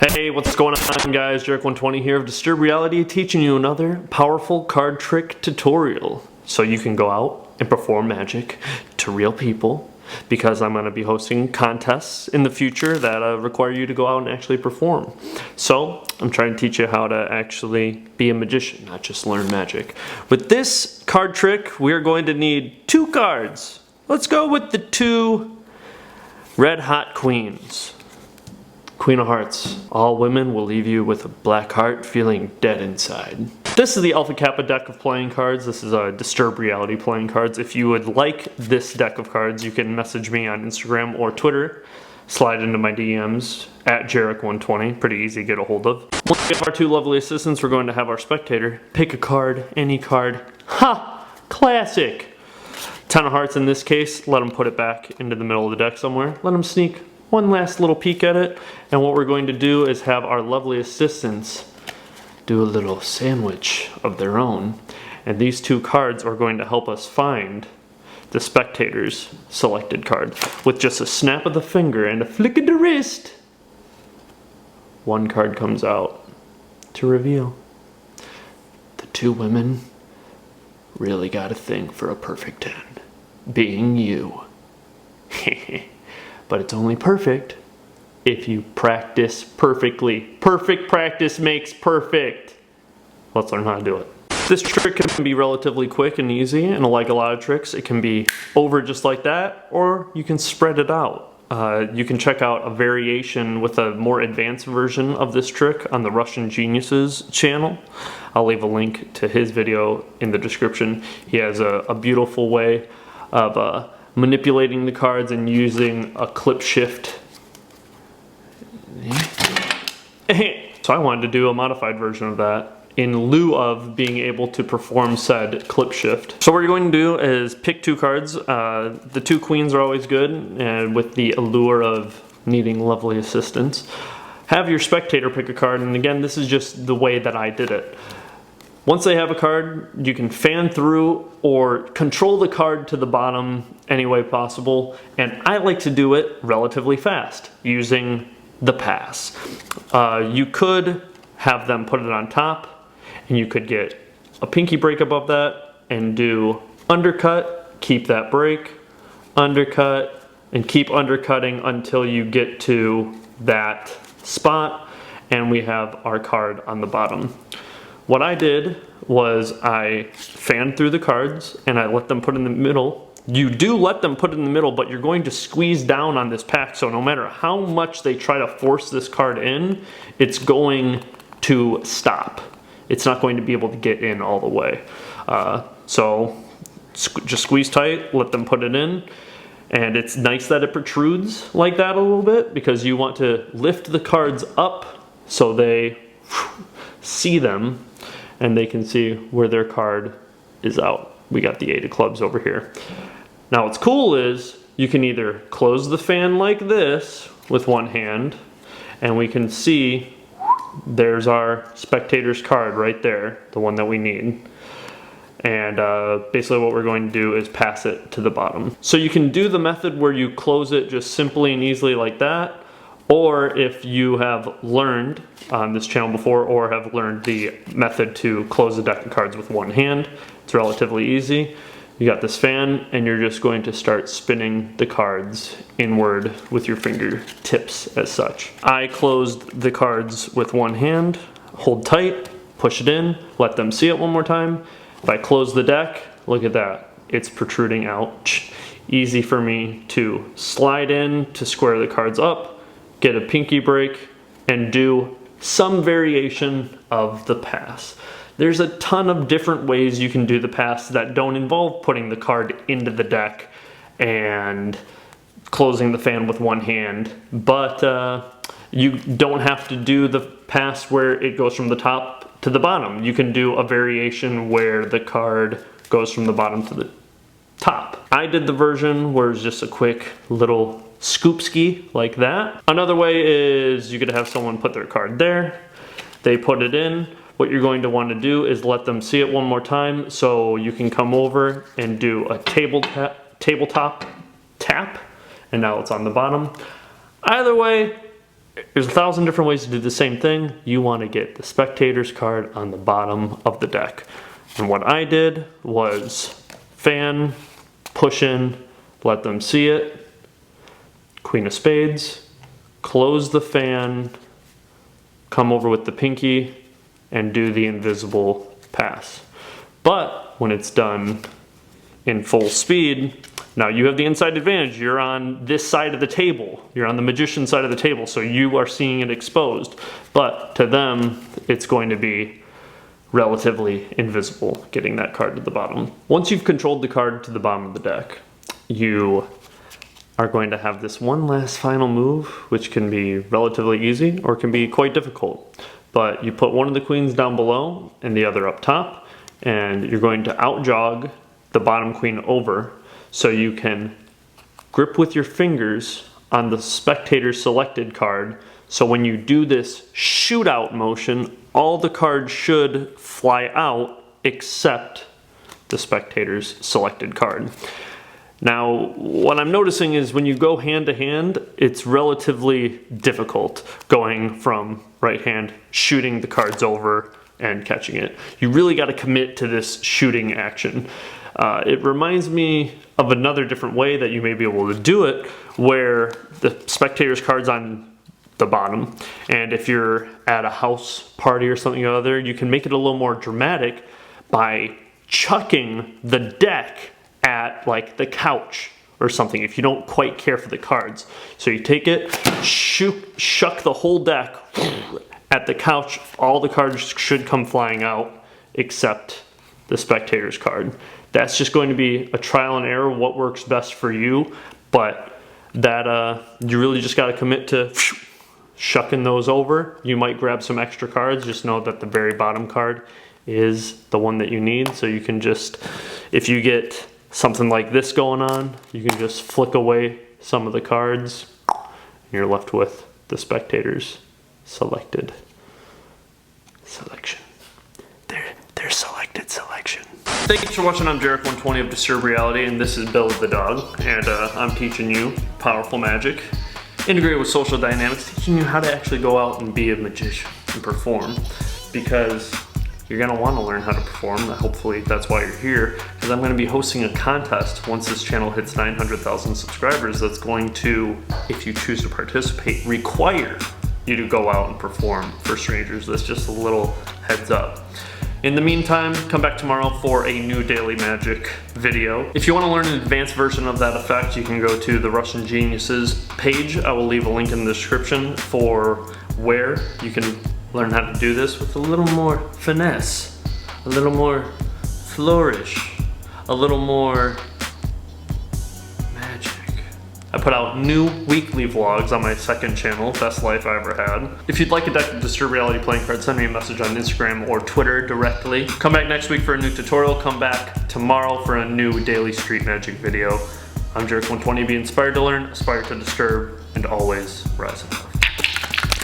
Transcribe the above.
Hey, what's going on guys? Jarek120 here of Disturbed Reality, teaching you another powerful card trick tutorial so you can go out and perform magic to real people, because I'm going to be hosting contests in the future that require you to go out and actually perform. So I'm trying to teach you how to actually be a magician, not just learn magic. With this card trick, we are going to need 2 cards. Let's go with the 2 Red Hot Queens. Queen of Hearts. All women will leave you with a black heart feeling dead inside. This is the Alpha Kappa deck of playing cards. This is a Disturbed Reality playing cards. If you would like this deck of cards, you can message me on Instagram or Twitter. Slide into my DMs at Jarek120. Pretty easy to get a hold of. Once we have our 2 lovely assistants, we're going to have our spectator pick a card, any card. Ha! Classic! 10 of Hearts in this case. Let them put it back into the middle of the deck somewhere. Let them sneak one last little peek at it, and what we're going to do is have our lovely assistants do a little sandwich of their own, and these 2 cards are going to help us find the spectator's selected card. With just a snap of the finger and a flick of the wrist, 1 card comes out to reveal the 2 women really got a thing for a perfect 10, being you. But it's only perfect if you practice perfectly. Perfect practice makes perfect. Let's learn how to do it. This trick can be relatively quick and easy, and like a lot of tricks, it can be over just like that, or you can spread it out. You can check out a variation with a more advanced version of this trick on the Russian Geniuses channel. I'll leave a link to his video in the description. He has a beautiful way of manipulating the cards and using a clip shift. So I wanted to do a modified version of that in lieu of being able to perform said clip shift. So what you're going to do is pick 2 cards. The 2 queens are always good, and with the allure of needing lovely assistance. Have your spectator pick a card, and again, this is just the way that I did it. Once they have a card, you can fan through or control the card to the bottom any way possible, and I like to do it relatively fast using the pass. You could have them put it on top, and you could get a pinky break above that and do undercut, keep that break, undercut, and keep undercutting until you get to that spot, and we have our card on the bottom. What I did was I fanned through the cards and I let them put in the middle. You do let them put in the middle, but you're going to squeeze down on this pack, so no matter how much they try to force this card in, it's going to stop. It's not going to be able to get in all the way. So just squeeze tight, let them put it in, and it's nice that it protrudes like that a little bit, because you want to lift the cards up so they see them and they can see where their card is out. We got the 8 of clubs over here. Now what's cool is you can either close the fan like this with one hand, and we can see there's our spectator's card right there, the one that we need. And basically what we're going to do is pass it to the bottom. So you can do the method where you close it just simply and easily like that, or if you have learned on this channel before or have learned the method to close the deck of cards with one hand, it's relatively easy. You got this fan, and you're just going to start spinning the cards inward with your fingertips as such. I closed the cards with one hand, hold tight, push it in, let them see it one more time. If I close the deck, look at that, it's protruding out. Easy for me to slide in to square the cards up, get a pinky break, and do some variation of the pass. There's a ton of different ways you can do the pass that don't involve putting the card into the deck and closing the fan with one hand, but you don't have to do the pass where it goes from the top to the bottom. You can do a variation where the card goes from the bottom to the top. I did the version where it's just a quick little scoop ski like that. Another way is you could have someone put their card there, they put it in. What you're going to want to do is let them see it one more time, so you can come over and do a tabletop tap, and now it's on the bottom. Either way, there's 1,000 different ways to do the same thing. You want to get the spectator's card on the bottom of the deck. And what I did was fan, push in, let them see it, Queen of Spades, close the fan, come over with the pinky, and do the invisible pass. But when it's done in full speed, now you have the inside advantage. You're on this side of the table. You're on the magician side of the table, so you are seeing it exposed. But to them, it's going to be relatively invisible getting that card to the bottom. Once you've controlled the card to the bottom of the deck, you are going to have this one last final move, which can be relatively easy or can be quite difficult. But you put one of the queens down below and the other up top, and you're going to outjog the bottom queen over, so you can grip with your fingers on the spectator's selected card. So when you do this shootout motion, all the cards should fly out except the spectator's selected card. Now, what I'm noticing is when you go hand to hand, it's relatively difficult going from right hand, shooting the cards over and catching it. You really got to commit to this shooting action. It reminds me of another different way that you may be able to do it, where the spectator's card's on the bottom, and if you're at a house party or something or other, you can make it a little more dramatic by chucking the deck at like the couch or something if you don't quite care for the cards. So you take it, shuck the whole deck at the couch, all the cards should come flying out except the spectator's card. That's just going to be a trial and error, what works best for you, but that you really just got to commit to shucking those over. You might grab some extra cards, just know that the very bottom card is the one that you need, so you can just, if you get something like this going on, you can just flick away some of the cards and you're left with the spectator's selection. Their selected selection. Thanks for watching. I'm Jarek120 of Disturb Reality, and this is Bill the dog, and I'm teaching you powerful magic integrated with social dynamics, teaching you how to actually go out and be a magician and perform, because you're going to want to learn how to perform. Hopefully that's why you're here, because I'm going to be hosting a contest once this channel hits 900,000 subscribers that's going to, if you choose to participate, require you to go out and perform for strangers. That's just a little heads up. In the meantime, come back tomorrow for a new Daily Magic video. If you want to learn an advanced version of that effect, you can go to the Russian Geniuses page. I will leave a link in the description for where you can learn how to do this with a little more finesse, a little more flourish, a little more magic. I put out new weekly vlogs on my second channel, Best Life I Ever Had. If you'd like a deck of Disturb Reality playing cards, send me a message on Instagram or Twitter directly. Come back next week for a new tutorial. Come back tomorrow for a new daily street magic video. I'm Jarek120. Be inspired to learn, aspire to disturb, and always rise above.